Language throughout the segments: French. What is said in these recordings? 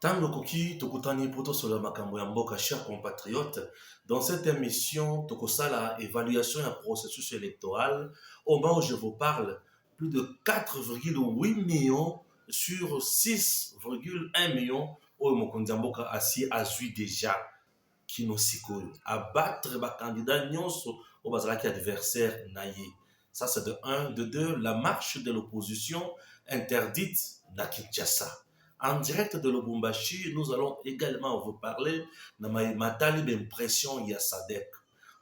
Tango Koki, Tokutani Poto sur le Makambo ya Mboka, chers compatriotes, dans cette émission, Tokosala, évaluation et processus électoral, au moment où je vous parle, plus de 4,8 millions sur 6,1 millions, au Mokonzi Mboka assis à Zui déjà, qui nous sikoyo, abattre les candidats nyonso au bazaraki adversaire naïe. Ça, c'est de un. De deux, la marche de l'opposition interdite na Kinshasa. En direct de Lubumbashi, nous allons également vous parler de ma talib impression Sadek.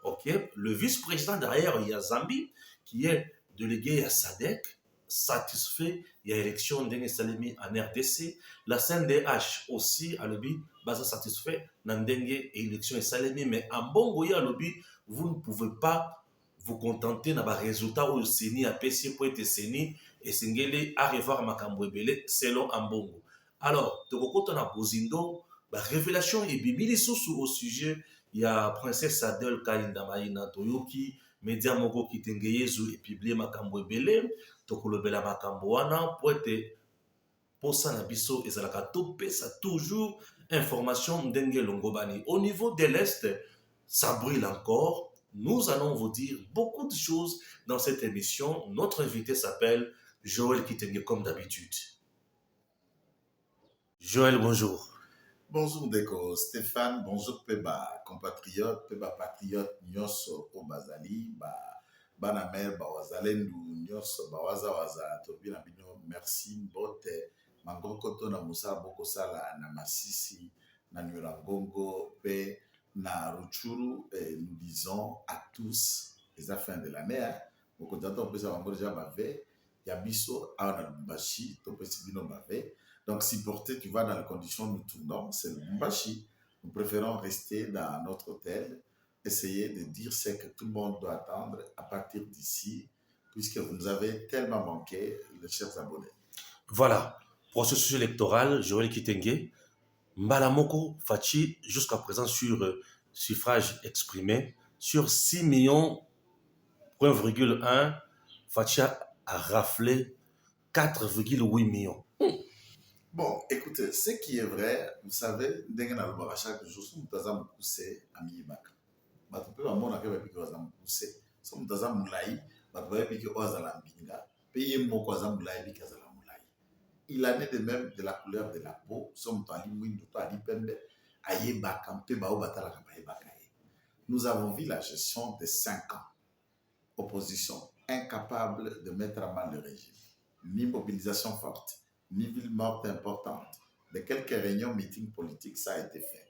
Ok? Le vice-président derrière, il y a Zambi, qui est délégué à Sadek, satisfait, il y a élection d'Enge Salemi en RDC. La CNDH aussi, à l'obby, basa satisfait, Nandenge et élection et Salemi, mais en Bongo, à l'obby, vous ne pouvez pas vous contenter de résultat où le CENI a PC pour être CENI et Sengele à revoir Makambo Ebele selon Ambongo. Alors, de côté, on a Bozindo, la révélation et Bibili au sujet, il y a Princesse Adel Kainda Maïna Toyoki, Média Mogo Kitengeyezu et publié Makambo Ebele, Tokolobela Makambo Wana, pour être pour ça, Nabiso et Zalaka Topé, ça toujours information d'Enge Longobani. Au niveau de l'Est, ça brille encore. Nous allons vous dire beaucoup de choses dans cette émission. Notre invité s'appelle Joël Kitenge, comme d'habitude. Joël, bonjour. Bonjour Deko, Stéphane, bonjour Peba, compatriote, Peba patriote, Nyoso Obazali, Banamer, Bawazalendu, Nyoso, Bawaza Waza, Tobina Bino, merci, Mbote, Mangokoto na Musa Bokosala, na Masisi, na Nurangongo, Pe, na Ruchuru, et nous disons à tous les affaires de l'année, Bokotato, Pesa Wangoja Bave, Yabiso, Aona Lumbashi, Topesi Bino Bave. Donc, si porté, tu vas dans les conditions nous tournons, c'est le Mbashi. Nous préférons rester dans notre hôtel, essayer de dire ce que tout le monde doit attendre à partir d'ici, puisque vous nous avez tellement manqué, les chers abonnés. Voilà, processus électoral, Joël Kitenge, Mbalamoko Fachi, jusqu'à présent sur suffrage exprimé, sur 6 millions, 1,1, Fachi a raflé 4,8 millions. Bon, écoutez, ce qui est vrai, vous savez, chaque jour, si nous avons poussé à Miyibaka, nous avons poussé, si nous avons moulaï, nous avons piqué au Azalambinga, payé mon Kwazam moulaï, piqué Azalamoulaï. Il en est de même de la couleur de la peau, si nous avons mouin, nous avons pembe, Ayebaka, Pebao Batala, nous avons vu la gestion de 5 ans. Opposition incapable de mettre à mal le régime, ni mobilisation forte, ni ville morte importante. De quelques réunions, meetings politiques, ça a été fait.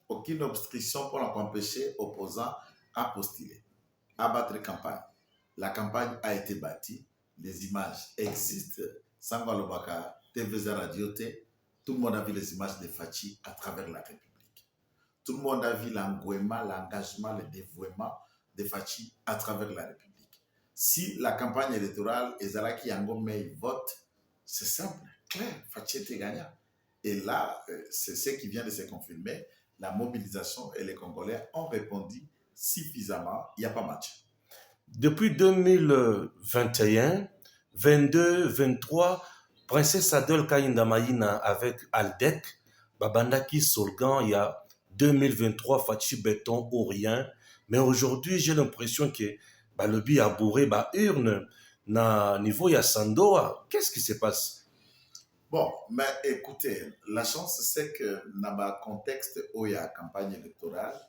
Aucune obstruction pour empêcher opposants à postuler, à battre campagne. La campagne a été bâtie, les images existent. Sangwa Lobaka, TVZ Radio T, tout le monde a vu les images de Fachi à travers la République. Tout le monde a vu l'engouement, l'engagement, le dévouement de Fachi à travers la République. Si la campagne électorale est Zalaki Yangome vote, c'est simple, clair, Fachi était gagnant. Et là, c'est ce qui vient de se confirmer. La mobilisation et les Congolais ont répondu suffisamment. Il n'y a pas match. Depuis 2021, 22, 23, Princesse Adel Kainda Maïna avec Aldec, Babandaki Solgan, il y a 2023, Fachi Béton ou rien. Mais aujourd'hui, j'ai l'impression que le bi a bourré, urne, na niveau ya Sandoa. Qu'est-ce qui se passe? Bon, mais écoutez, la chance c'est que dans le contexte où il y a campagne électorale,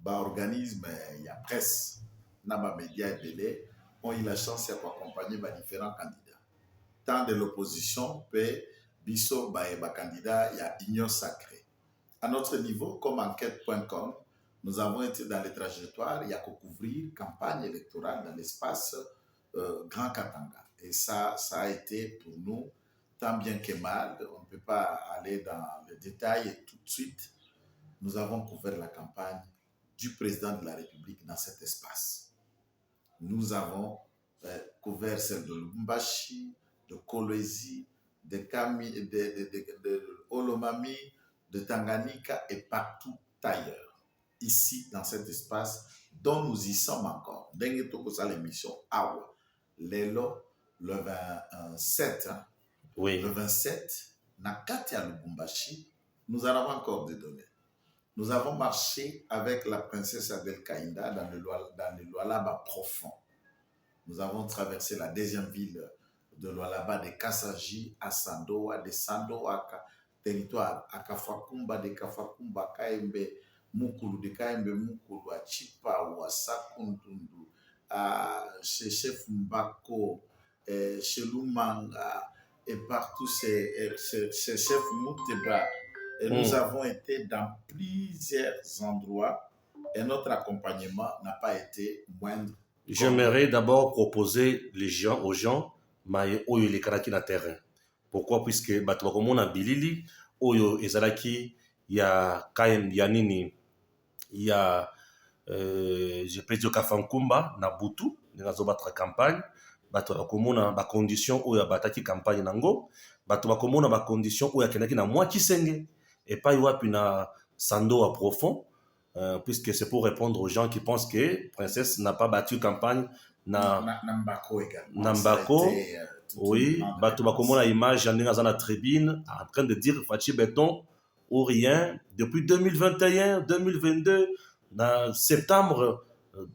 organisme, il y a presse, dans les médias et télé, ont eu la chance d'accompagner différents candidats. Tant de l'opposition, peut biso, candidat, il y a union sacrée. À notre niveau, comme enquête.com, nous avons été dans les trajectoires, il y a qu'à couvrir campagne électorale dans l'espace Grand Katanga. Et ça a été pour nous tant bien que mal. On ne peut pas aller dans les détails et tout de suite. Nous avons couvert la campagne du président de la République dans cet espace. Nous avons couvert celle de Lubumbashi, de Kolwezi, de Olomami, de Tanganyika et partout ailleurs. Ici, dans cet espace dont nous y sommes encore. Dengue Tokosa l'émission Awa, Lelo, le 27, oui. Le 27, Nakati à Lubumbashi, nous en avons encore des données. Nous avons marché avec la princesse Adel Kaïnda dans le Lualaba profond. Nous avons traversé la deuxième ville de Lualaba, de Kassaji à Sandoa, de Sandoa à territoire à Kafakumba, de Kafakumba, Kaembe, Mukulu, de Kaembe, Mukulu, à Chipa ou à Sakundundu, chez Chef Mbako, chez Lumanga, et partout chez Chef Mouteba. Et nous avons été dans plusieurs endroits et notre accompagnement n'a pas été moindre. J'aimerais d'abord proposer aux gens oyo les karaki na terrain. Pourquoi? Puisque bato bakomona bilili oyo ezalaki ya kaem ya nini ya je peux dire Kafankumba na Butu nazo batra campagne bato bakomona ba condition oyo bataki campagne nango bato bakomona ba condition oyo kenaki na mwa Kisenge et pas wapi na Sandoa profond. Puisque c'est pour répondre aux gens qui pensent que Princesse n'a pas battu campagne na Mbako également. Nambako, oui, bato bakomona image dans la tribune en train de dire Fachi Béton ou rien depuis 2021, 2022, dans septembre,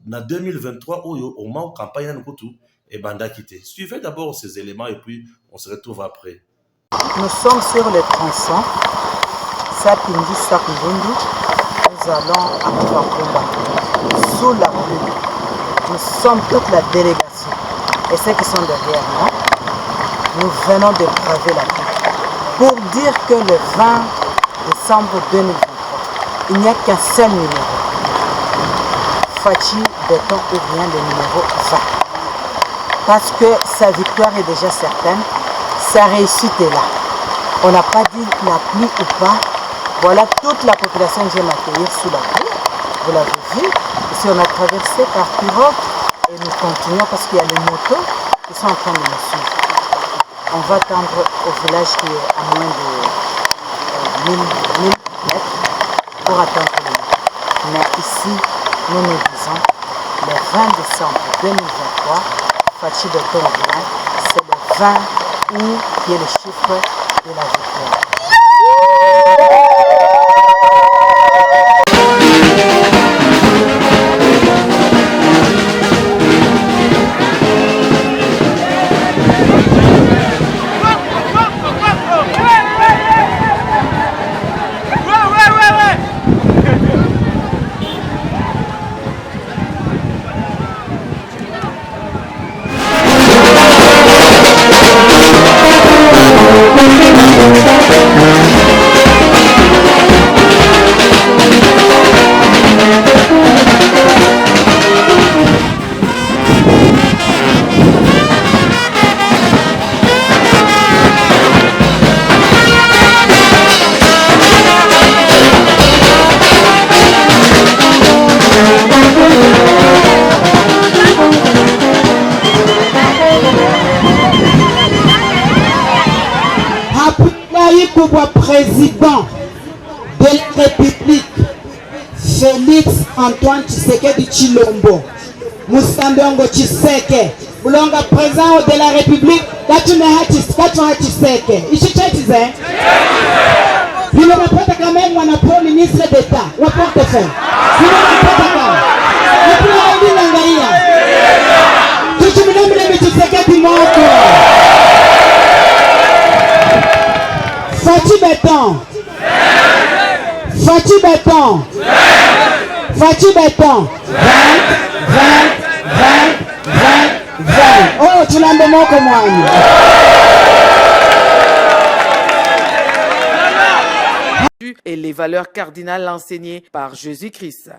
dans 2023 au moins campagne na tout et banda quitté. Suivez d'abord ces éléments et puis on se retrouve après. Nous sommes sur le tronçon Sapindi Sakundundu. Nous allons à Kafakumba, sous la pluie. Nous sommes toute la délégation et ceux qui sont derrière nous, nous venons de braver la pluie. Pour dire que le 20 décembre 2023, il n'y a qu'un seul numéro. Fachi Béton ou bien le numéro 20. Parce que sa victoire est déjà certaine, sa réussite est là. On n'a pas dit la pluie ou pas. Voilà toute la population que j'aime accueillir sous la pluie. Vous l'avez vu. Ici, on a traversé par pirogue et nous continuons parce qu'il y a les motos qui sont en train de nous suivre. On va tendre au village qui est à moins de 1000 mètres pour atteindre le motos. Mais ici, nous nous disons, le 20 décembre 2023, Fachi Béton, c'est le 20 août qui est le chiffre de la victoire. Président de la République, Félix Antoine Tshisekedi Tshilombo, Musambongo Tshiseke, Bulonga président de la République, Katuha Tshiseke. Ichichetize. Vile unapata kama mwana pro ministre d'État, wa portefeuille. Vile unapata kama. Nipi haidi nangalia. Tuchimile Tshisekedi moko. Fachi Béton. Fachi Béton. Fachi Béton. 20. Oh, tu l'as de moi comme moi. Et les valeurs cardinales enseignées par Jésus-Christ.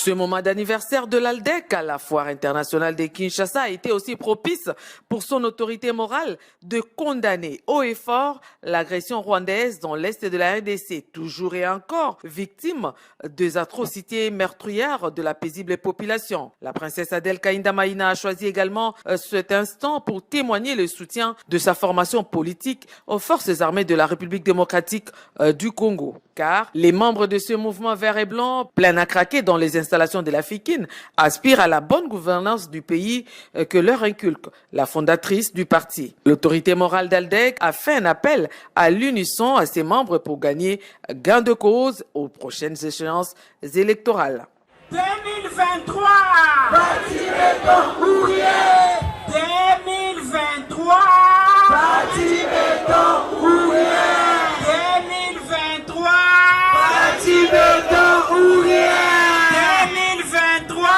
Ce moment d'anniversaire de l'ALDEC à la Foire internationale de Kinshasa a été aussi propice pour son autorité morale de condamner haut et fort l'agression rwandaise dans l'est de la RDC, toujours et encore victime des atrocités meurtrières de la paisible population. La princesse Adèle Kainda Maïna a choisi également cet instant pour témoigner le soutien de sa formation politique aux forces armées de la République démocratique du Congo. Car les membres de ce mouvement vert et blanc, plein à craquer dans les installations de la FIKIN, aspirent à la bonne gouvernance du pays que leur inculque la fondatrice du parti. L'autorité morale d'ALDEC a fait un appel à l'unisson à ses membres pour gagner gain de cause aux prochaines échéances électorales. 2023 Parti Béton Ouvrier 2023 Parti Béton Ouvrier 2023 Parti Béton Ouvrier 2023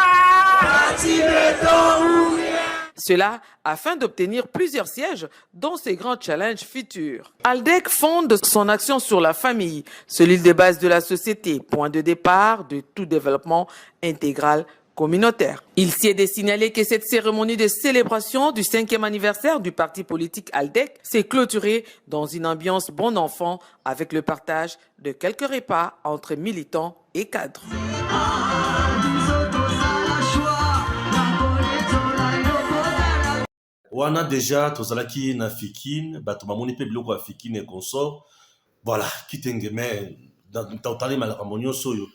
Parti Béton Ouvrier. Cela afin d'obtenir plusieurs sièges dans ces grands challenges futurs. ALDEC fonde son action sur la famille, solide de base de la société, point de départ de tout développement intégral communautaire. Il s'y est de signaler que cette cérémonie de célébration du 5e anniversaire du parti politique ALDEC s'est clôturée dans une ambiance bon enfant avec le partage de quelques repas entre militants et cadres. Wana déjà tozalaki na FIKIN bato bamoni mpe biloko ya FIKIN et consort voilà kitenge mais totali malakambo nyonso oyo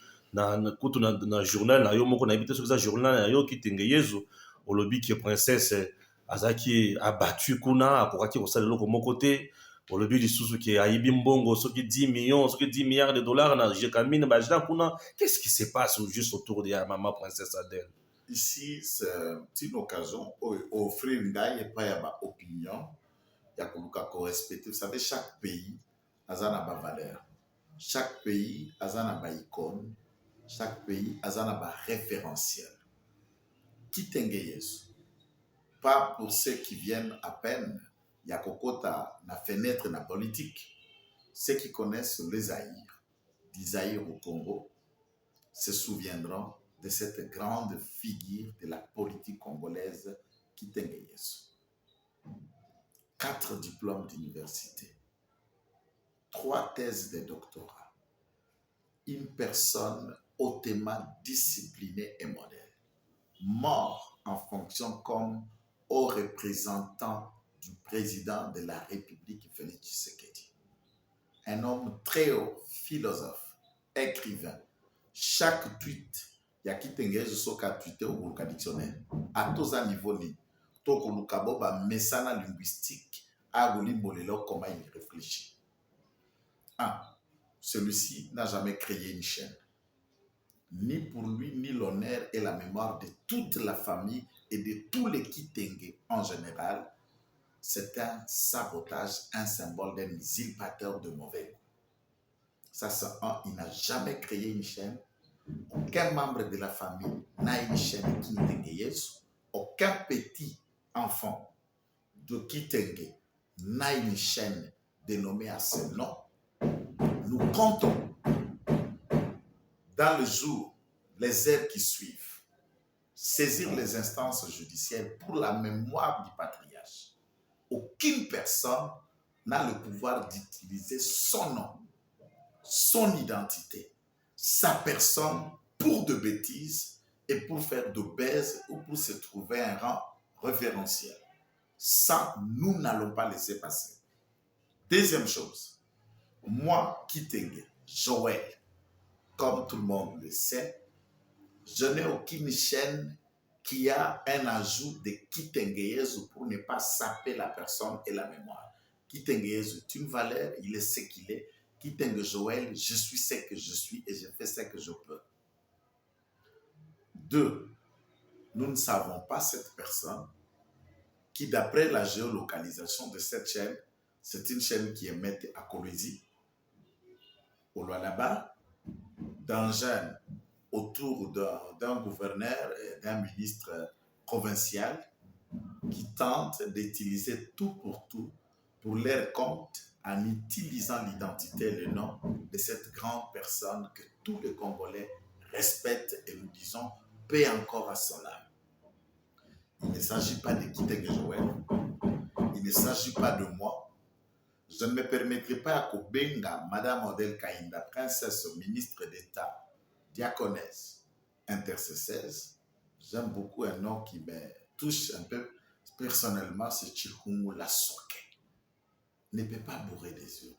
kutu na journal na yo moko nayebi te soki eza journal na yo kitenge yezu olobi ke princesse azalaki abattu kuna akokaki kosala eloko moko te olobi lisusu ke ayibi mbongo soki 10 millions soki 10 milliards de dollars na jekamine bajina kuna. Qu'est-ce qui se passe juste autour de la maman princesse Adèle? Ici, c'est une occasion d'offrir une opinion. Il y a qu'on respecte. Vous savez, chaque pays a sa valeur. Chaque pays a sa icône. Chaque pays a sa référentiel. Qui t'engage? Pas pour ceux qui viennent à peine. Il y a kokota na fenêtre na politique. Ceux qui connaissent les Zaïre, d'Isaïr au Congo, se souviendront de cette grande figure de la politique congolaise Kitenge Yesu. 4 diplômes d'université, 3 thèses de doctorat, une personne hautement disciplinée et modèle, mort en fonction comme haut représentant du président de la République Félix Tshisekedi. Un homme très haut, philosophe, écrivain. Chaque tweet, il y a Kitenge Yesu soka tweeté au dictionnaire. À tous un niveau ni. Toko lukabo ba mesana linguistique a bolelo comment il réfléchit. Celui-ci n'a jamais créé une chaîne. Ni pour lui, ni l'honneur et la mémoire de toute la famille et de tous les Kitenge en général. C'est un sabotage, un symbole d'un usurpateur de mauvais goût. Ça, c'est il n'a jamais créé une chaîne. Aucun membre de la famille n'a une chaîne Kitenge Yesu. Aucun petit enfant de Kitenge n'a une chaîne dénommée à ce nom. Nous comptons dans le jour, les heures qui suivent, saisir les instances judiciaires pour la mémoire du patriarche. Aucune personne n'a le pouvoir d'utiliser son nom, son identité, sa personne pour de bêtises et pour faire de baises ou pour se trouver un rang référentiel. Ça, nous n'allons pas laisser passer. Deuxième chose, moi, Kitenge, Joël, comme tout le monde le sait, je n'ai aucune chaîne qui a un ajout de Kitenge Yesu pour ne pas saper la personne et la mémoire. Kitenge Yesu est une valeur, il est ce qu'il est. Kitenge Joël, je suis ce que je suis et je fais ce que je peux. 2. Nous ne savons pas cette personne qui, d'après la géolocalisation de cette chaîne, c'est une chaîne qui est mise à Kolwezi, au Lualaba, d'Angène, autour d'un gouverneur et d'un ministre provincial qui tente d'utiliser tout pour leur compte en utilisant l'identité et le nom de cette grande personne que tous les Congolais respecte et nous disons paix encore à son âme. Il ne s'agit pas de quitter Joël. Il ne s'agit pas de moi. Je ne me permettrai pas à Kobenga, Madame Odel Kainda, princesse, ministre d'État, diaconesse, intercesseuse. J'aime beaucoup un nom qui me touche un peu personnellement, c'est Chikumu Lasoke. Ne peut pas bourrer des yeux.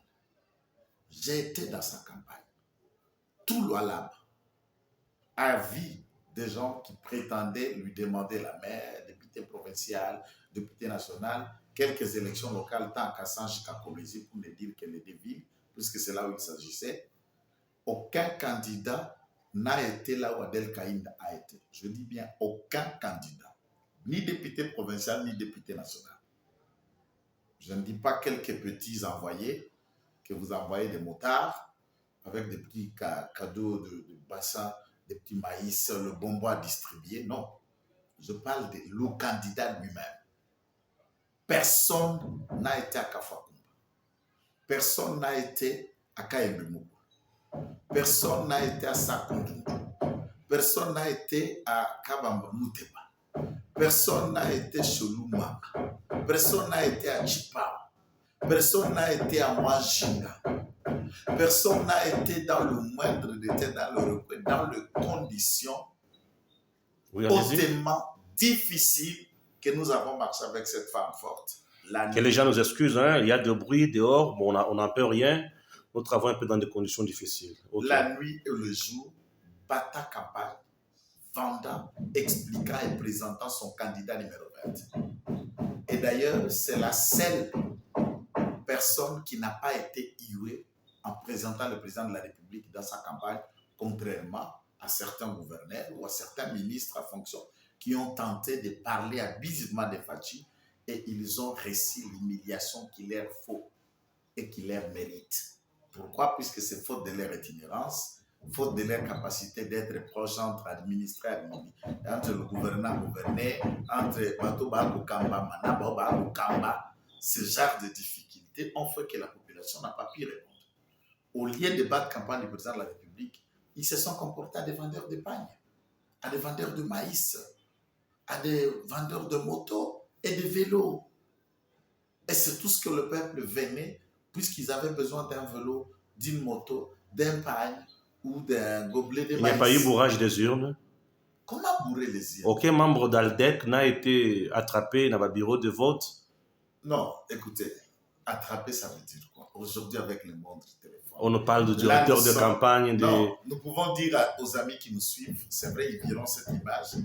J'ai été dans sa campagne. Tout l'Oualab a vu des gens qui prétendaient lui demander la maire, député provincial, député national, quelques élections locales, tant qu'à San jusqu'à Comésie, pour ne dire que les deux villes, puisque c'est là où il s'agissait. Aucun candidat n'a été là où Adel Kaïnda a été. Je dis bien aucun candidat, ni député provincial, ni député national. Je ne dis pas quelques petits envoyés, que vous envoyez des motards, avec des petits cadeaux de bassin, des petits maïs, le bonbon à distribuer. Non, je parle de le candidat lui-même. Personne n'a été à Kafakumba. Personne n'a été à Kayembemougou. Personne n'a été à Sakondu. Personne n'a été à Kabamba Mouteba. Personne n'a été chez Lumanga. Personne n'a été à Chipao. Personne n'a été à Mwajinga. Personne n'a été dans le moindre détail, dans les conditions hautement difficiles que nous avons marché avec cette femme forte. Que les gens nous excusent, hein? Il y a de bruit dehors, bon, on n'en peut rien. Nous travaillons un peu dans des conditions difficiles. Okay. La nuit et le jour, Bata campagne, vendant, expliquant et présentant son candidat numéro 20. Et d'ailleurs, c'est la seule personne qui n'a pas été huée en présentant le président de la République dans sa campagne, contrairement à certains gouverneurs ou à certains ministres à fonction qui ont tenté de parler abusivement de Fachi et ils ont reçu l'humiliation qui leur faut et qui leur mérite. Pourquoi? Puisque c'est faute de leur itinérance, faute de leur capacité d'être proche entre administrés et entre le gouvernant gouverné, entre Batoba Kamba, Manaboba Kamba, ce genre de difficultés ont fait que la population n'a pas pu répondre. Au lieu de battre campagne du président de la République, ils se sont comportés à des vendeurs de pagnes, à des vendeurs de maïs, à des vendeurs de motos et de vélos. Et c'est tout ce que le peuple venait, puisqu'ils avaient besoin d'un vélo, d'une moto, d'un pagne ou d'un gobelet de maïs. Il n'y a pas eu bourrage des urnes? Comment bourrer les urnes? Aucun membre d'Aldec n'a été attrapé dans le bureau de vote? Non, écoutez, attraper, ça veut dire quoi? Aujourd'hui, avec le monde du téléphone. On nous parle de directeur de campagne. Non, nous pouvons dire aux amis qui nous suivent, c'est vrai, ils verront cette image.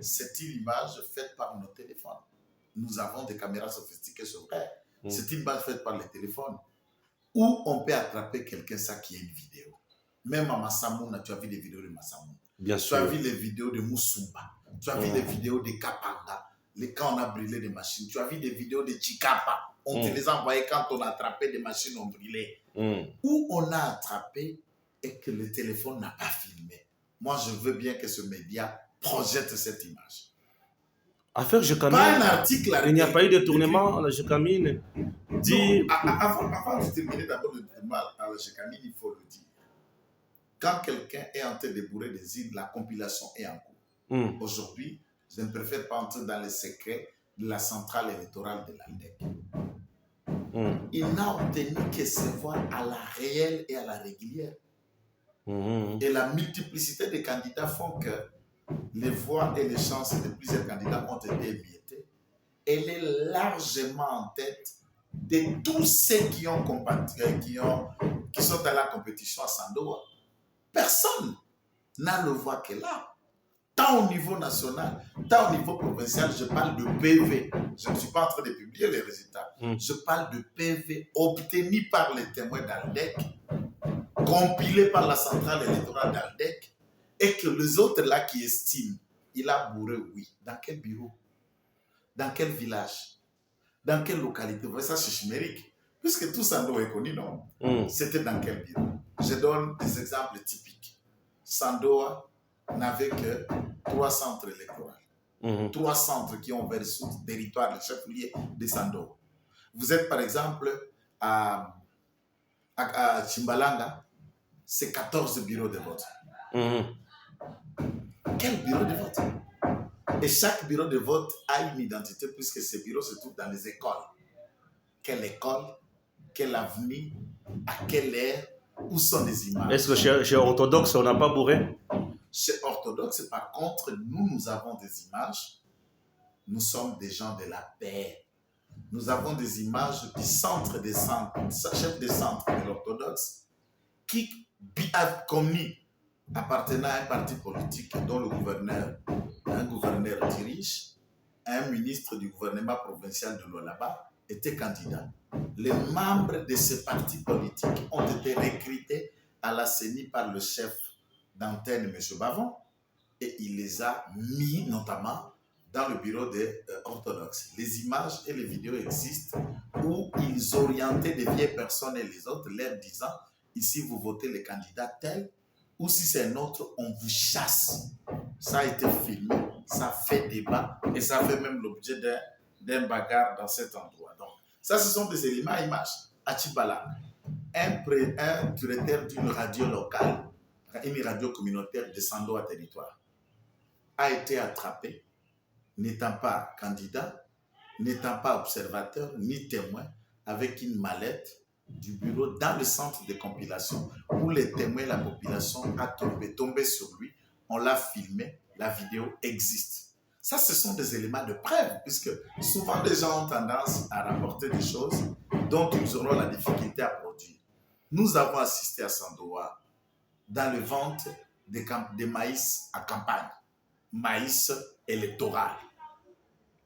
C'est une image faite par nos téléphones. Nous avons des caméras sophistiquées, c'est vrai. C'est une image faite par les téléphones. Où on peut attraper quelqu'un, ça qui est une vidéo. Même à Massamouna, tu as vu des vidéos de Massamouna. Bien sûr. Tu as vu les vidéos de Moussumba. Tu as vu les vidéos de Kapanga. Quand on a brûlé des machines. Tu as vu des vidéos de Chikapa. On te les a envoyées quand on a attrapé des machines, on brûlait. Où on a attrapé et que le téléphone n'a pas filmé. Moi, je veux bien que ce média projette cette image. Affaire Jekamine. Pas un article. Il n'y a pas eu de tournement à la Jekamine. Avant de terminer d'abord le tournement à la Jekamine, il faut le dire. Quand quelqu'un est en train de bourrer des îles, la compilation est en cours. Aujourd'hui, je ne préfère pas entrer dans les secrets de la centrale électorale de l'ALDEC. Il n'a obtenu que ses voix à la réelle et à la régulière. Et la multiplicité des candidats font que les voix et les chances de plusieurs candidats ont été émiettées. Elle est largement en tête de tous ceux qui ont combattu, qui sont dans la compétition à Sandoa. Personne n'a le voix qu'elle a. Tant au niveau national, tant au niveau provincial, je parle de PV. Je ne suis pas en train de publier les résultats. Je parle de PV obtenus par les témoins d'Aldec, compilés par la centrale électorale d'Aldec, et que les autres là qui estiment, il a bourré, oui. Dans quel bureau? Dans quel village? Dans quelle localité? Vous voyez, ça c'est chimérique. Puisque tout Sandoa est connu, non? C'était dans quel bureau? Je donne des exemples typiques. Sandoa n'avait que 3 centres électoraux. 3 centres qui ont versé sur le territoire, le chef-lieu de Sandoa. Vous êtes par exemple à Chimbalanga, c'est 14 bureaux de vote. Quel bureau de vote? Et chaque bureau de vote a une identité puisque ces bureaux se trouvent dans les écoles. Quelle école? Quel avenir? À quelle ère? Où sont les images? Est-ce que chez Orthodoxe, on n'a pas bourré? Chez Orthodoxe, par contre, nous avons des images. Nous sommes des gens de la paix. Nous avons des images du centre des centres, chef des centres de l'Orthodoxe, qui a commis, appartenant à un parti politique dont un gouverneur dirige, un ministre du gouvernement provincial de l'Olaba était candidat. Les membres de ce parti politique ont été recrutés à la CENI par le chef d'antenne, M. Bavon, et il les a mis notamment dans le bureau des orthodoxes. Les images et les vidéos existent où ils orientaient des vieilles personnes et les autres, leur disant, ici vous votez le candidat tel, ou si c'est un autre, on vous chasse. Ça a été filmé, ça fait débat, et ça fait même l'objet d'un bagarre dans cet endroit. Donc, ça, ce sont des éléments à images. À Tchibala, un directeur d'une radio locale, une radio communautaire de Sandoa Territoire, a été attrapé, n'étant pas candidat, n'étant pas observateur, ni témoin, avec une mallette du bureau dans le centre de compilation où les témoins, la population a tombé sur lui, on l'a filmé, la vidéo existe. Ça, ce sont des éléments de preuve, puisque souvent les gens ont tendance à rapporter des choses dont ils auront la difficulté à produire. Nous avons assisté à Sandoa dans le vente des maïs à campagne, maïs électoral.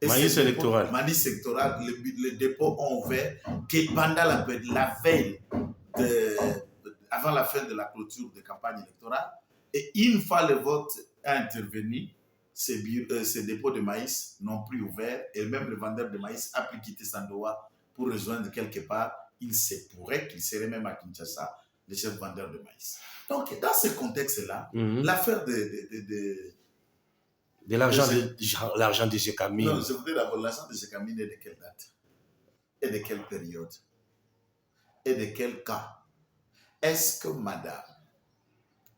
Maïs électoral. Maïs électoral, les dépôts ont ouvert que pendant la veille, avant la fin de la clôture de campagne électorale. Et une fois le vote a intervenu, ces dépôts de maïs n'ont plus ouvert et même le vendeur de maïs a pu quitter Sandoa pour rejoindre quelque part. Il se pourrait qu'il serait même à Kinshasa, le chef vendeur de maïs. Donc, dans ce contexte-là, l'affaire de l'argent de Jekamine. Non, je voudrais d'abord, l'argent de Jekamine est de quelle date? Et de quelle période? Et de quel cas? Est-ce que madame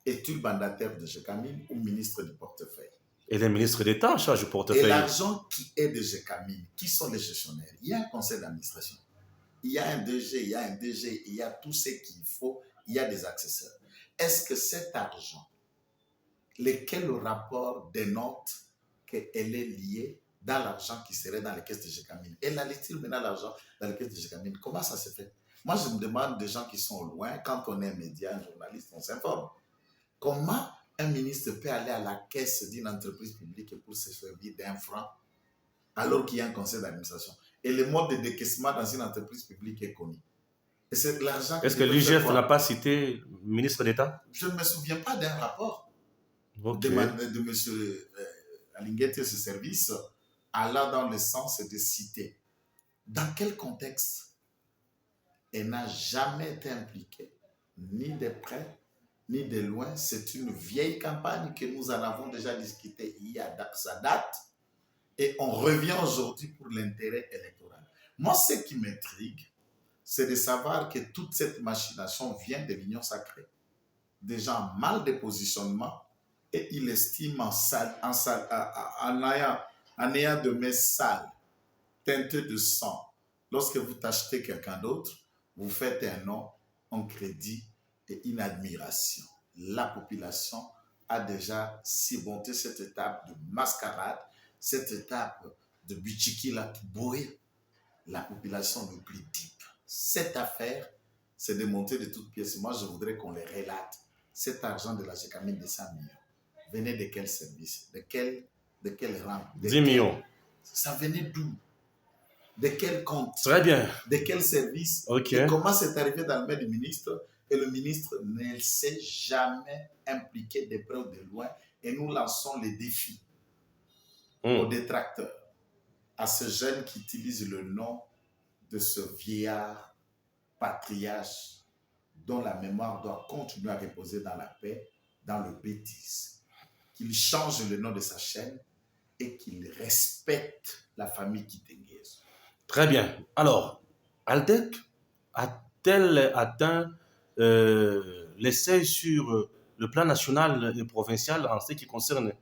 est-il mandataire de Jekamine ou ministre du portefeuille? Elle est ministre d'État en charge du portefeuille. Et l'argent qui est de Jekamine, qui sont les gestionnaires? Il y a un conseil d'administration. Il y a un DG, il y a un DG, il y a tout ce qu'il faut, il y a des accessoires. Est-ce que cet argent, lequel rapport dénote qu'elle est liée dans l'argent qui serait dans les caisses de Jekamine? Elle allait-il maintenant l'argent dans les caisses de Jekamine? Comment ça se fait? Moi, je me demande des gens qui sont loin, quand on est média, un journaliste, on s'informe. Comment un ministre peut aller à la caisse d'une entreprise publique pour se servir d'un franc alors qu'il y a un conseil d'administration? Et le mode de décaissement dans une entreprise publique est connu. Et c'est l'argent. Est-ce que l'IGF n'a pas cité le ministre d'État? Je ne me souviens pas d'un rapport Okay. de M. Alinguette et ce service allant dans le sens de citer. Dans quel contexte? Elle n'a jamais été impliquée, ni de près, ni de loin. C'est une vieille campagne que nous en avons déjà discuté il y a sa date. Et on revient aujourd'hui pour l'intérêt électoral. Moi, ce qui m'intrigue, c'est de savoir que toute cette machination vient de l'Union sacrée. Des gens mal de positionnement et il estime en ayant de mains sales, teintées de sang. Lorsque vous achetez quelqu'un d'autre, vous faites un nom, un crédit et une admiration. La population a déjà surmonté cette étape de mascarade, cette étape de Bichikila Touboé. La population ne plus deep. Cette affaire, c'est de monter de toutes pièces. Moi, je voudrais qu'on les relate. Cet argent de la Jekamine de 100 millions, venait de quel service? De quel rang? 10 millions. Ça venait d'où? De quel compte? Très bien. De quel service? Ok. Et comment c'est arrivé dans le main du ministre? Et le ministre ne s'est jamais impliqué de près ou de loin. Et nous lançons les défis aux détracteurs, à ces jeunes qui utilisent le nom de ce vieillard patriarche dont la mémoire doit continuer à reposer dans la paix, dans le bêtise. Qu'il change le nom de sa chaîne et qu'il respecte la famille Kitenguez. Très bien. Alors, Aldec a-t-elle atteint les seuils sur le plan national et provincial en ce qui concerne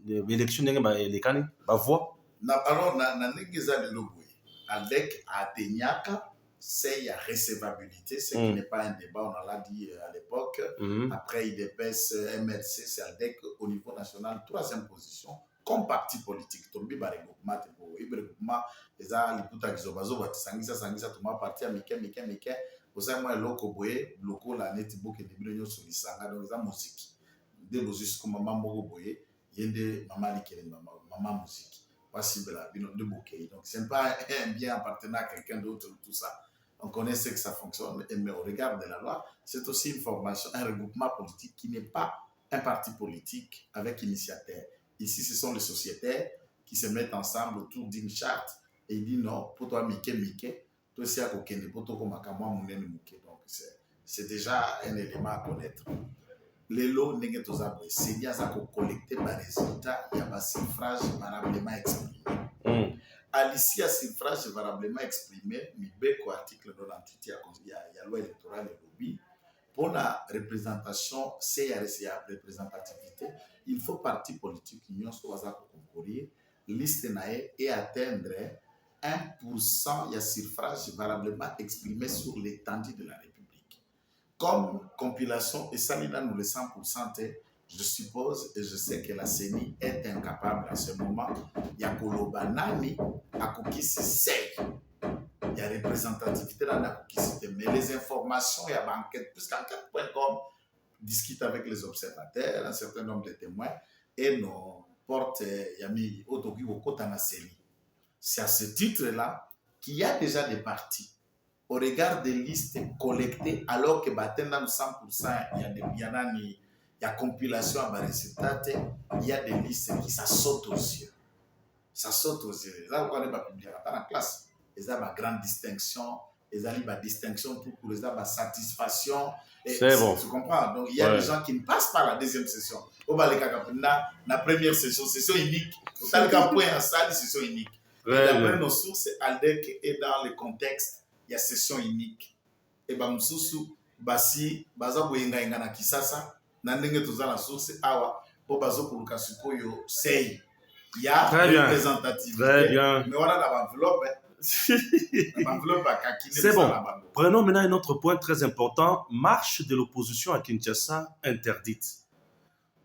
l'élection les candidats, voix. Alors, na nengeza de l'oboué. Avec Atenyaka, c'est la recevabilité, ce qui n'est pas un débat, on l'a dit à l'époque. Après, IDPS, MRC, c'est ALDEC au niveau national, 3e position, comme parti politique. Tombi ba regroupement, regroupement, les a liputa gizobazo, sangisa, tout le monde parti à Mike. Vous savez, moi, loko boye, loko la neti boke de bilonyo sur l'isanga, donc les a musique. Dès le jusqu'au maman mogo boye, yende maman likele, maman musique. Possible là, de bouquet. Donc, ce n'est pas un bien appartenant à quelqu'un d'autre, tout ça. On connaît ce que ça fonctionne, mais au regard de la loi, c'est aussi une formation, un regroupement politique qui n'est pas un parti politique avec initiateur. Ici, ce sont les sociétaires qui se mettent ensemble autour d'une charte et ils disent non, pour toi, Mike, toi, c'est à Kokende, pour toi, comme donc, c'est déjà un élément à connaître. Les lots négatifs, c'est bien ça qu'on collecte les résultats, il y a un suffrage valablement exprimé. À l'issue, un suffrage valablement exprimé, il y a un article dans l'entité, il y a la loi électorale et lobby. Pour la représentation, c'est la représentativité, il faut parti politique, l'union soit à concourir, liste et atteindre 1% de suffrage valablement exprimé sur l'étendue de la République. Comme compilation, et ça, nous le 100%, je suppose et je sais que la CENI est incapable à ce moment. Il y a Kolobanani, à Kokisi Sey. Il y a représentativité dans la Kokisi. Mais les informations, il y a enquête, puisqu'enquête.com discute avec les observateurs, un certain nombre de témoins, et nos portes, il y a mis Otogi Wokota na CENI. C'est à ce titre-là qu'il y a déjà des partis. Au regard des listes collectées, alors que dans 100%, il y a compilation à résultat, il y a des listes qui ça saute aux yeux. Ça saute aux yeux. Là, on va publier dans la classe. Ils ont une grande distinction, ils ont une distinction tout pour les satisfaction. C'est bon. Tu comprends? Donc, il y a des gens qui ne passent pas la deuxième session. On va les la première session unique. Au tal cas, point en salle, session unique. D'après nos sources, ALDEC est dans le contexte. Il y a session unique. Et Bamsusu, Basi, Baza Boyenga na Kisasa, Nandenge Toza la source, Awa, Bobazo Pulukasuko yo, Sei. Il y a représentativité. Très bien. Mais voilà l'enveloppe. C'est bon. Prenons maintenant un autre point très important. Marche de l'opposition à Kinshasa interdite.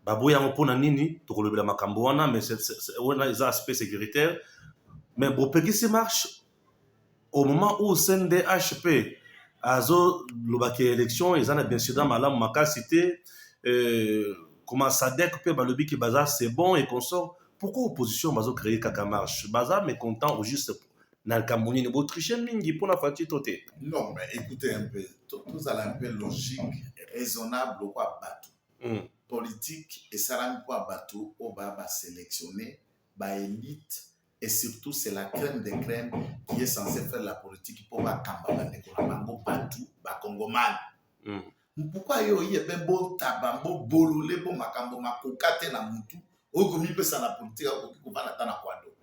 Babouya Mopona Nini, Tokolobela Makamboana, mais c'est un aspect sécuritaire. Mais Bopegi se marche. Au moment où CNDHP a eu l'élection, ils ont bien sûr dans Malam Maka cité comment Sadek peut balobi qui baza c'est bon et consort. Pourquoi l'opposition va créer Kaka marche? Baza mais content ou juste dans le Cameroun ne va tricher mingi pour la fatigue toté. Non mais écoutez un peu, tout ça un peu logique, raisonnable quoi bateau. Politique et ça quoi bateau on va sélectionner ba élite. Et surtout, c'est la crème des crèmes qui est censée faire la politique pour la Kambaba, Nekolabango, Bantou, Bakongoman. Pourquoi il y a un beau tabambo, bololé, bon makambo, makokate na mutu, ogomi pe sa la politique, on va la tana kwado.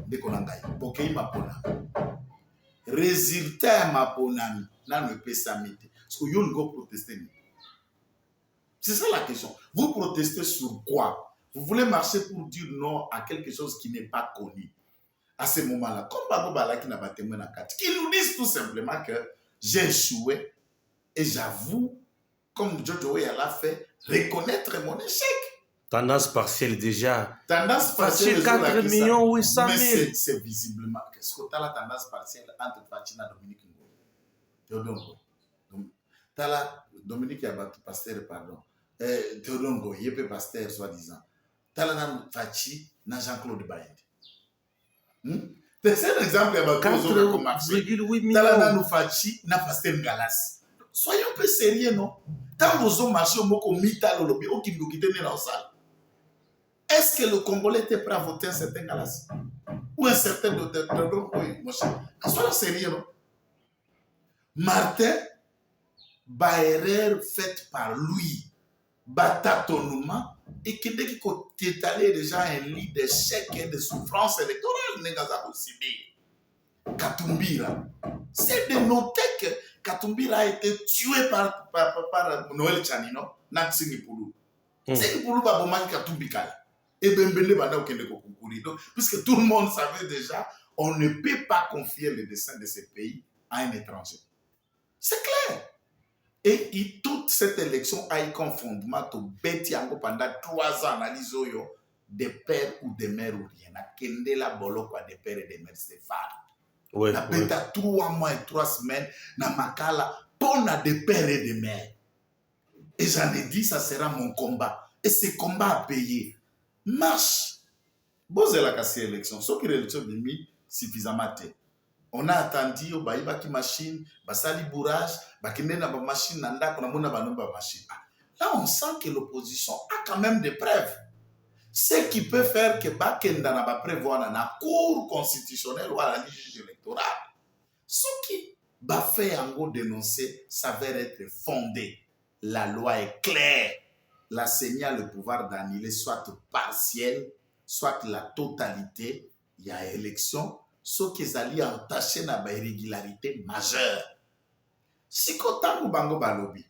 Dekolangai, bokei mapona. Résultat maponami, nan me pe samite. Parce que yon go protester. C'est ça la question. Vous protestez sur quoi? Vous voulez marcher pour dire non à quelque chose qui n'est pas connu. À ce moment-là, comme Babo Balaki n'a pas témoin à 4, qui nous disent tout simplement que j'ai échoué et j'avoue, comme Jojo l'a fait, reconnaître mon échec. Tendance partielle déjà. Tendance partielle. 4 millions 800 000. Mais c'est visiblement. Qu'est-ce que tu as la tendance partielle entre Fatina et Dominique Théodongo? Tu as la Dominique Yabatou, pasteur, pardon. Théodongo, il est pasteur, soi-disant. Tu as la Fachi, Jean-Claude Bayende. C'est un exemple à 4,8 millions. Talana nous fachi na pasteur Galas. Soyons un peu sérieux, non? Tant que vous marchez au mot mita le lobby, au Kingo qui tenait dans la salle. Est-ce que le Congolais était prêt à voter un certain Galas? Ou un certain docteur? Oui, mon cher. Soyons sérieux, non? Martin, erreur faite par lui, batatonnement. Et qui dès qu'il est allé déjà un lit d'échec et de souffrance électorale, Nengaza Sibi. Katumbira. C'est de noter que Katumbira a été tué par Noël Chanino, Natsini Poulou. C'est pour nous, Babomani Katumbikal. Et Bembele Banda Okende Kokukuri. Donc, puisque tout le monde savait déjà, on ne peut pas confier le destin de ce pays à un étranger. C'est clair. Et toute cette élection a eu comme fondement to beti yango pendant 3 ans analyse des pères ou des mères ou rien. Na kende la bolo quoi des pères et des mères Stéphane. Ouais, La bêta 3 mois et 3 semaines na makala pour des pères et des mères. Et j'en ai dit, ça sera mon combat. Et ce combat à payer. Marche. Bosez la casse élection. Sauf que l'élection de mis suffisamment. On a attendu, on a eu machine, basali bourrage, bakine na machine, nanda, on a mon machine. Là, on sent que l'opposition a quand même des preuves. Ce qui peut faire que Bakenda n'a pas prévoir dans la cour constitutionnelle ou à la juge électorale. Ce qui va faire en gros dénoncer s'avère être fondé. La loi est claire. La Seigneur a le pouvoir d'annuler soit partiel, soit la totalité. Il y a élection. Ce qui est allé entaché dans une irrégularité majeure. Si vous avez bango balobi,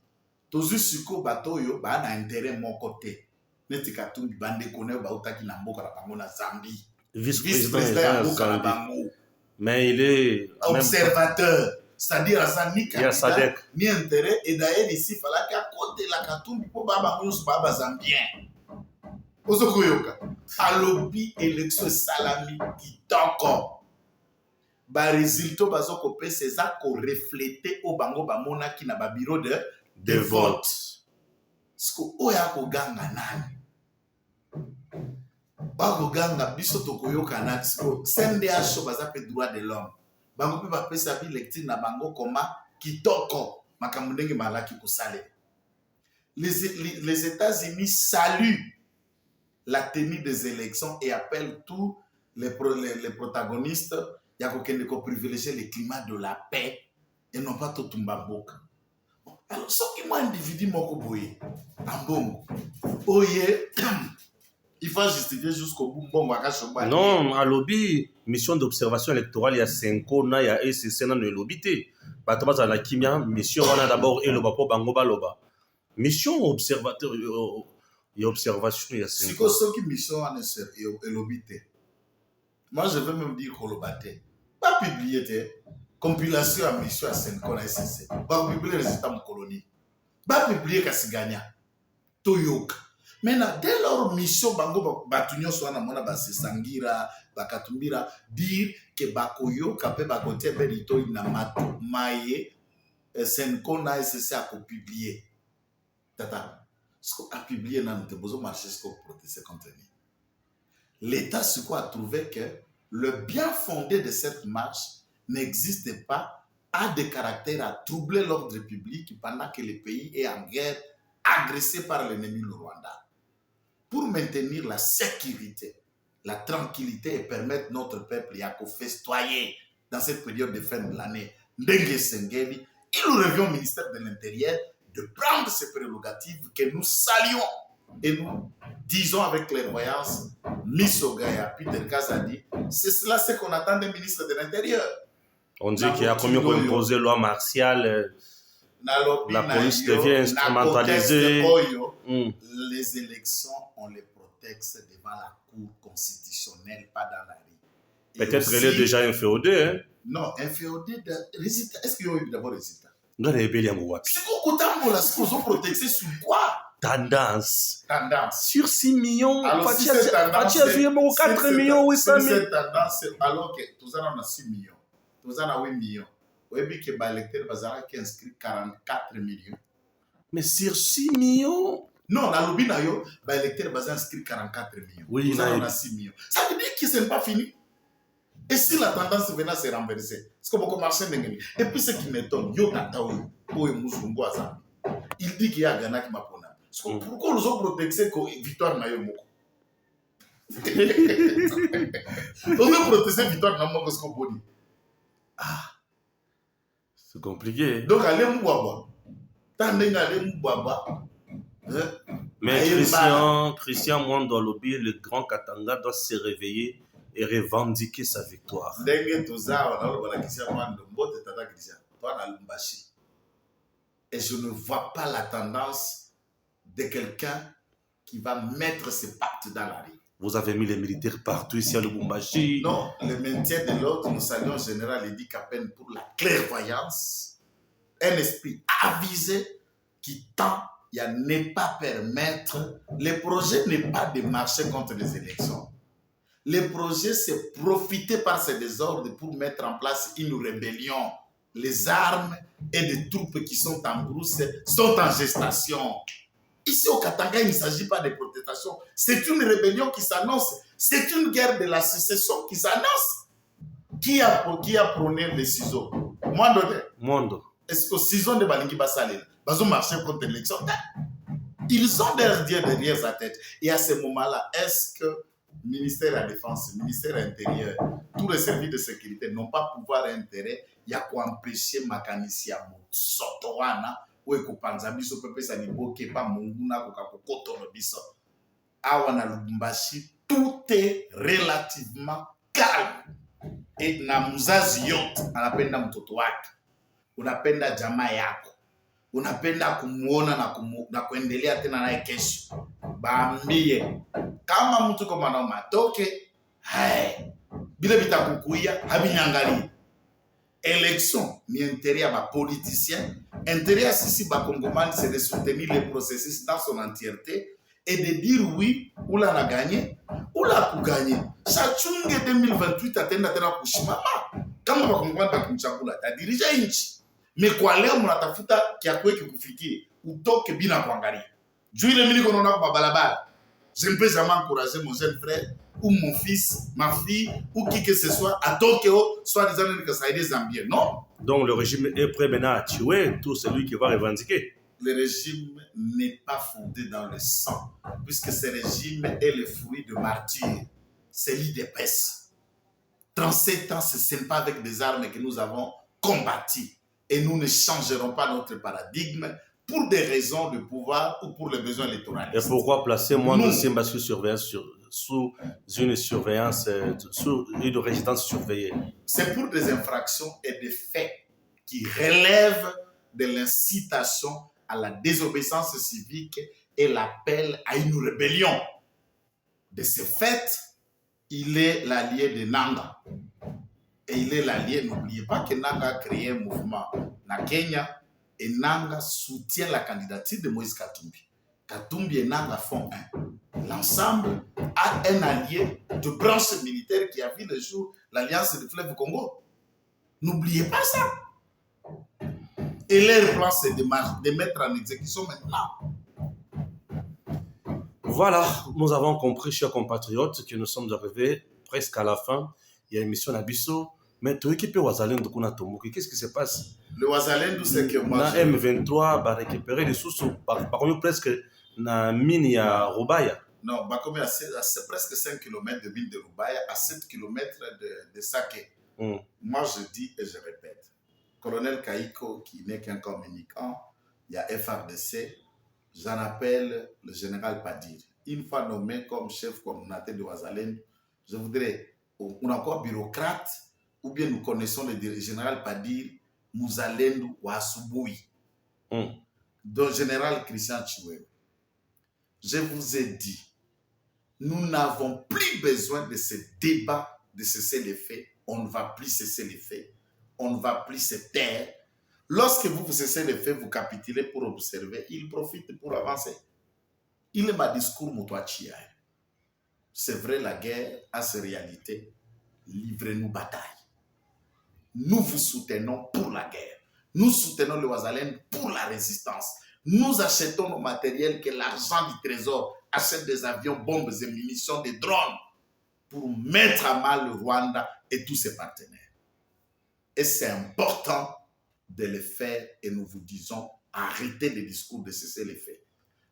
tozu siko bato yo ba na intérêt mon côté. Netika tumbi bande kone ba utaki na mboka la bango na Zambie. Vice-président ya mboka bango. Mais il est observateur. C'est-à-dire à ça ni candidat ni intérêt. Et d'ailleurs ici il fallait qu'à côté la Katumbi pour baba nyusu baba zambien. Ozokoyoka. Alobi élection salami kitoko. Ba résultat bazo kopé c'est ça qu'on refléter au bango ba mona ki na ba bureau de vote. Sko oya ko ganga nani. Ba ko ganga biso tokoyoka na sko CNDH baza pe droit de l'homme. Bango pe ba pesa bi lecture na bango koma kitoko makambo ndenge malaki ko sale. Les États-Unis saluent la tenue des élections et appellent tous les protagonistes il y a quelqu'un qui privilégie le climat de la paix et non pas tout Tumbaboka. Alors, ce qui m'a individu, il faut justifier jusqu'au bout. Non, à lobby, mission d'observation électorale, il y a 5 ans, il y a ECC, il y a lobby. Bataba la kimia, mission, on a d'abord et le bapo bango baloba. Mission observateur, il y a observation, il y a 5 ans. C'est ce qui mission et lobby. Moi, je veux même dire qu'on le battait. Pas publier, compilation à mission à 5 ans à SCC. Pas publier les résultats de colonie. Pas publier qu'à Sigania. Toyok. Maintenant, dès leur mission, Bango Batunyo soit na mona base Sangira, Bakatumbira, dire que Bakoyo, Kapé Bakote, Benito, Inamato, Maye, 5 ans à SCC à publier. Tata. Ce qu'on a publié dans notre besoin marché, ce qu'on protéger contenu. L'État a trouvé que le bien fondé de cette marche n'existe pas, a des caractères à troubler l'ordre public pendant que le pays est en guerre, agressé par l'ennemi le Rwanda. Pour maintenir la sécurité, la tranquillité et permettre notre peuple à festoyer dans cette période de fin de l'année, Ndengue Sengeli, il revient au ministère de l'Intérieur de prendre ces prérogatives que nous saluons. Et nous disons avec clairvoyance, Misogaya, Peter Kazadi, c'est cela ce qu'on attend des ministres de l'Intérieur. On dit qu'il y a combien qu'on imposé loi martiale, la police devient instrumentalisée. Les élections, on les protège devant la Cour constitutionnelle, pas dans la rue. Peut-être qu'elle est déjà inféodée. Hein? Non, inféodée de résultat. Est-ce qu'il y a eu d'abord résultat? Non, il y a eu c'est quoi qu'on a protégé sur quoi? Tendance. Tendance. Sur 6 millions, alors, si cette tendance, 4 millions, 800 000. Cette tendance, alors que tous en a 6 millions, tous en a 8 millions. Vous avez vu que l'électeur Bazara qui inscrit 44 millions. Mais sur 6 millions? Non, la lobby n'a eu, l'électeur Bazara inscrit 44 millions. Oui, tous en a 6 millions. Ça veut dire que ce n'est pas fini. Et si la tendance venait à se renverser, c'est comme on marche. Et puis ce qui m'étonne, il dit qu'il y a Ghana qui m'a pris. Pourquoi nous avons protégé que victoire n'a eu beaucoup? Nous avons protégé victoire n'a pas eu. Ah, c'est compliqué. Donc allez m'ouaba. Tandis allez m'ouaba. Mais Christian Mwando Lobby, le grand Katanga, doit se réveiller et revendiquer sa victoire. Et je ne vois pas la tendance de quelqu'un qui va mettre ses pattes dans la rue. Vous avez mis les militaires partout ici à Lubumbashi. Non, le maintien de l'ordre, nous saluons général Eddy Kapen pour la clairvoyance, un esprit avisé qui tend à ne pas permettre. Le projet n'est pas de marcher contre les élections. Le projet, c'est profiter par ces désordres pour mettre en place une rébellion. Les armes et les troupes qui sont en brousse sont en gestation. Ici au Katanga, il ne s'agit pas de protestation. C'est une rébellion qui s'annonce. C'est une guerre de la sécession qui s'annonce. Qui a prôné les ciseaux? Mondo. Est-ce que ciseaux de Balingi Basalé, ils ont marché contre l'élection? Ils ont derrière sa tête. Et à ce moment-là, est-ce que le ministère de la Défense, le ministère intérieur, tous les services de sécurité n'ont pas pouvoir et intérêt? Il y a quoi empêcher Makanisia Sotowana ou Ekopanza biso pepe sa niboke pa munguna kokakokotolo biso. Awa na Lubumbashi, tout est relativement calme. Et na muzazi yote anapenda mtoto wake, unapenda jamaa yako, unapenda kumuona na kuendelea tena naye kesho. Baambie kama mtu kama na matoke hai bila bitakukuia habinyangali. Élection ni intérêt à ma politicien, intérêt à sisi bakongomani, c'est de soutenir le processus dans son entièreté et de dire oui, ou la a gagné, ou la a gagné. Chachunge 2028 atenda tena kushimama. Kama bakongomani bakumchakula, ta dirija inchi. Mais kwa leo mnatafuta kia kweki kufikie, utoke bila kuangalia. Juu ile mimi niko naona kwa balabala. Je ne peux jamais encourager mon jeune frère ou mon fils, ma fille, ou qui que ce soit, à Tokyo, soit disant que ça aide les Zambiens. Non. Donc le régime est prêt maintenant à tuer tout celui qui va revendiquer. Le régime n'est pas fondé dans le sang, puisque ce régime est le fruit de martyrs. C'est l'IDPS. 37 ans, ce n'est pas avec des armes que nous avons combattu. Et nous ne changerons pas notre paradigme pour des raisons de pouvoir ou pour les besoins électoraux. Et pourquoi placer moins de Simba sous une surveillance, sous une résidence surveillée? C'est pour des infractions et des faits qui relèvent de l'incitation à la désobéissance civique et l'appel à une rébellion. De ce fait, il est l'allié de Nanga. Et il est l'allié, n'oubliez pas que Nanga a créé un mouvement na Kenya et Nanga soutient la candidature de Moïse Katumbi. Katumbi et Nanga font un. L'ensemble a un allié de branche militaire qui a vu le jour l'Alliance du fleuve Congo. N'oubliez pas ça. Et leur plan, c'est de mettre en exécution maintenant. Voilà, nous avons compris, chers compatriotes, que nous sommes arrivés presque à la fin. Il y a une mission à Bisso. Mais tu équipes Wazalendo Kuna Tomoki, qu'est-ce qui se passe? Le Wazalendo, c'est que moi. La M23 va récupérer des sous par contre presque na mine à Rubaya. Non, c'est presque 5 km de mine de Rubaya, à 7 km de Sake. Moi, je dis et je répète. Colonel Kaiko, qui n'est qu'un communicant, il y a FRDC, j'en appelle le général Padir. Une fois nommé comme chef coordonnateur de Wazalendo, je voudrais, on a encore bureaucrate, ou bien nous connaissons le général Padir, Mouzalendo ou Asuboui. Donc, général Christian Chiwewe, je vous ai dit, nous n'avons plus besoin de ce débat de cesser les faits. On ne va plus cesser les faits. On ne va plus se taire. Lorsque vous cessez les faits, vous capitulez pour observer. Il profite pour avancer. Il est ma discours moutoachia. C'est vrai, la guerre a ses réalités. Livrez-nous bataille. Nous vous soutenons pour la guerre. Nous soutenons le Wazalène pour la résistance. Nous achetons nos matériels que l'argent du trésor achète des avions, bombes et munitions, des drones pour mettre à mal le Rwanda et tous ses partenaires. Et c'est important de le faire et nous vous disons arrêtez les discours de cesser les faits.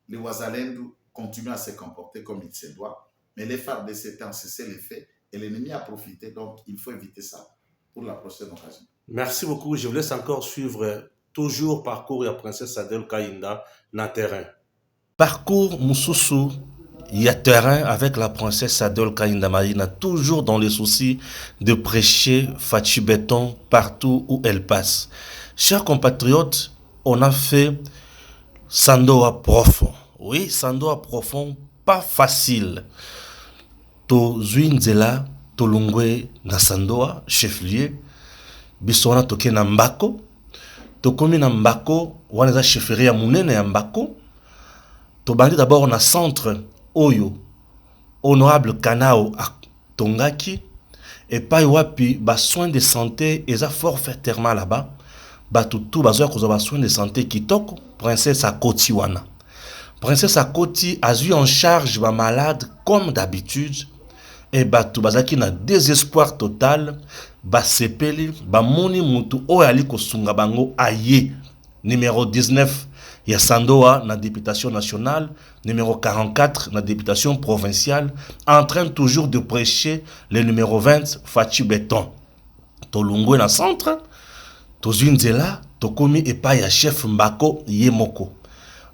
Les Wazalendo continuent à se comporter comme il se doit, mais les FARDC ont cessé les faits et l'ennemi a profité, donc il faut éviter ça pour la prochaine occasion. Merci beaucoup. Je vous laisse encore suivre toujours parcours la princesse Sadel Kayinda na terrain. Parcours Moussoussou, il y a terrain avec la princesse Sadel Kayinda Marina, toujours dans les soucis de prêcher Fachi Béton partout où elle passe. Chers compatriotes, on a fait Sandoa profond. Oui, Sandoa profond pas facile. To Zwinzela, to Lungwe na Sandoa, chef-lieu, bisona toke na Mbako, to komi na Mbako, wana chefferie ya munene ya Mbako, to bandi d'abord na centre Oyo, honorable Kanao a Tongaki, et pas wapi, ba soins de santé, et ça forfaitairement là-bas, ba tout bazoa kozo ba soins de santé kitoko, princesse Akoti wana. Princesse Akoti a eu en charge ba malade comme d'habitude, et ba tout bazaki na désespoir total, ba sepeli, ba moni mutu oyali kosunga bango aye, numéro 19, ya Sandoa na députation nationale, numéro 44 na députation provinciale, en train toujours de prêcher le numéro 20, Fachi Beton. Tolungwe na centre, Tozunzela, Tokomi epa ya chef Mbako Yemoko.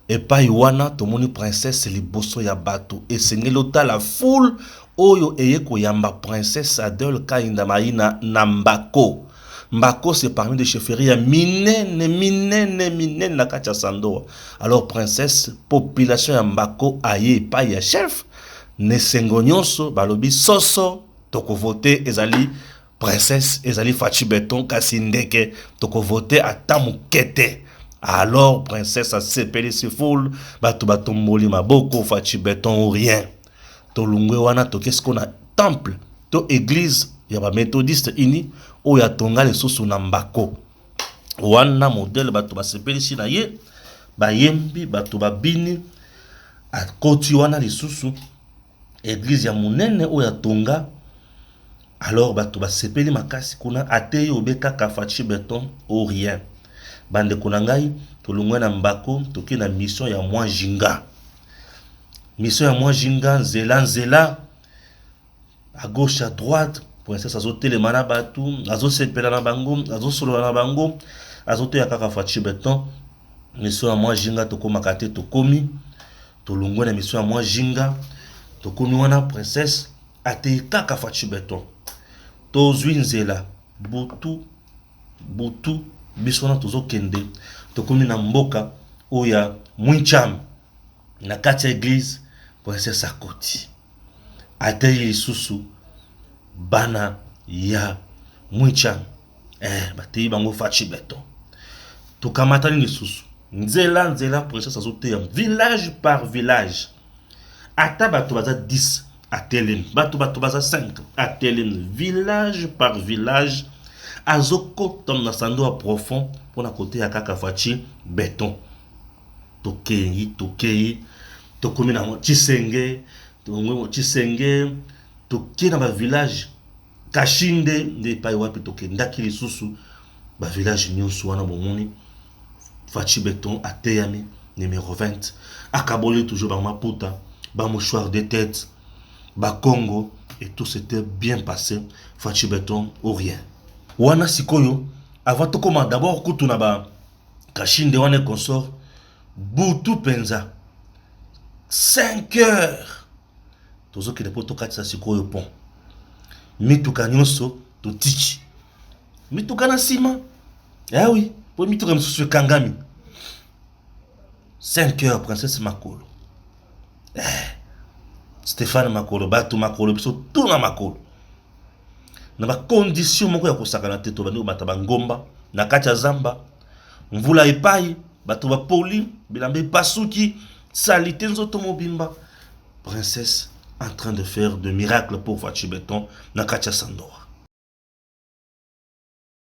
Epa Iwana, Tomoni princesse Liboso ya Bato. Et sengelota la foule, Oyo Eyeko Yamba princesse Adol Kainda Maïna Nambako. Mbako, c'est parmi les chefferies minene na kacha Sandoa. Alors, princesse, population ya Mbako, aye, pa ya chef, ne sengonyonso, balobi, soso, toko vote, ezali, princesse, ezali Fachi Beton, kasindeke, toko vote, atamukete. Alors, princesse, a sepeli se foule, bato moli maboko, Fachi Beton ou rien. To lungwe wana, to qu'est-ce qu'on a? Temple, to église, yaba méthodiste ini, o ya tonga le sosu na Mbako. Wana modèle bato ba sepeli si na ye, ba yembi, bato ba bini, a koti wana le sosu, église ya munene o ya tonga, alors bato ba sepeli makasi kuna, ate obeka ka Fachi Beton ou rien. Bande kunangai, to lungwe na Mbako, toki na mission ya mwa jinga. Mission ya mwa jinga, nzela, à gauche, à droite, princesse azo telemana batu, azo sepela na bango, azo solo na bango, azo te yakaka Fachi Beton. Mission ya mwa jinga toko makate tokomi, to lungwe na mission ya mwa jinga, tokomi wana princesse ate kaka Fachi Beton. To Zwinzela, butu, bisona tozo kende, tokomi na mboka oya Mwincham, na kati église, princesse Akoti. Ate susu bana ya Mwincham, batei bango Fachi Beton. Tokamata ni susu. Nzela princesse azote ya village par village. Ata bato baza 10 atelin, bato baza 5 atelin, village par village. Azoko tom na Sandoa profond pour na côté ya kaka Fachi Beton. Tokei, tokomi na Chisenge, toki na ba village Kashinde nde pa wapi toke ndaki lisusu ba village nyonso wana bomoni Fachi Beton ateyami numéro 20 akaboli toujours ba maputa ba mouchoir de tête ba Congo et tout s'était bien passé. Fachi Beton ou rien wana sikoyo avant to koma d'abord kutuna ba Kashinde wana consort butu penza 5 heures tozo ki depo to katisa sikoyo pont mituka nyonso to tiki mituka na sima oui po mituka msusu kangami 5 heures princesse Makolo Stéphane Makolo batu Makolo biso tout na Makolo na ba condition moko ya kosakana te to bandi bata bangomba na kati ya zamba mvula epai bato ba poli bilambe pasuki salite nzoto mobimba princesse en train de faire de miracles pour Fachi Beton na kati ya Sandoa.